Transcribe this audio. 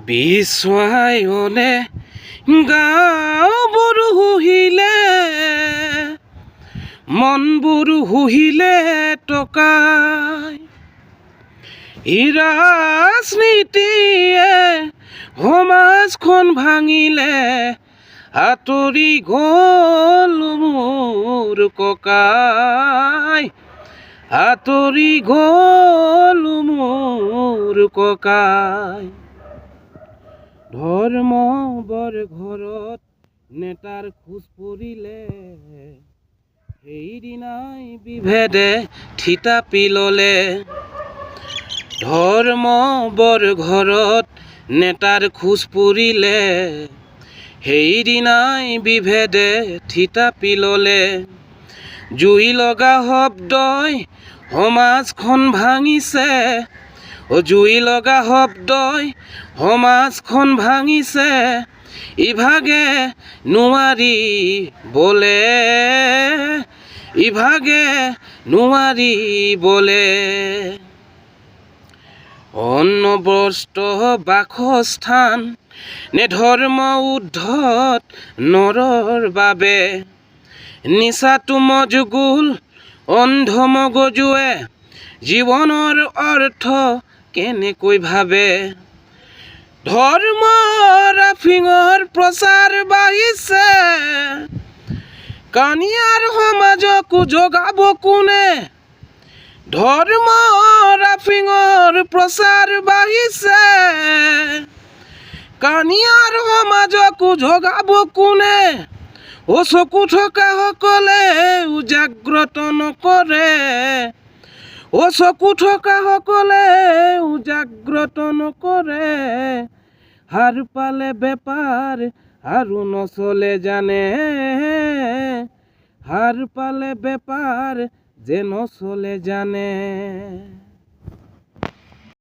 বিশ্বায়নে গাঁওবোৰ হুহিলে মনবোৰ হুহিলে টকাই ই ৰাজনীতিয়ে সমাজখন ভাঙিলে আঁতৰি গ'ল মোৰ ককাই আঁতৰি গ'ল মোৰ ককাই ধৰ্ম বৰ ঘৰত নেতাৰ খোজ পৰিলে সেইদিনাই বিভেদে থিতাপি ল'লে ধৰ্ম বৰ ঘৰত নেতাৰ খোজ পৰিলে সেইদিনাই বিভেদে থিতাপি ল'লে জুই লগা শব্দই সমাজখন ভাঙিছে জুই লগা শব্দই সমাজখন ভাঙিছে ইভাগে নোৱাৰি বলে ইভাগে নোৱাৰি বলে অন্নবস্ত্ৰ বাসস্থান নে ধৰ্ম উদ্ধত নৰৰ বাবে নিচাটো মজগুল অন্ধ মগজুৱে জীৱনৰ অৰ্থ কেনেকৈ ভাবে ধৰ্ম ৰাফিঙৰ প্ৰচাৰ বাঢ়িছে কানিয়াৰ সমাজকো জগাব কোনে ধৰ্ম ৰাফিঙৰ প্ৰচাৰ বাঢ়িছে কানিয়াৰ সমাজকো জগাব কোনে চকু থকা সকলে উজাগ্ৰত নকৰে চকু থকা সকলে উজাগ্ৰত নকৰে হাৰ পালে বেপাৰ আৰু নচলে জানে হাৰ পালে বেপাৰ যে নচলে জানে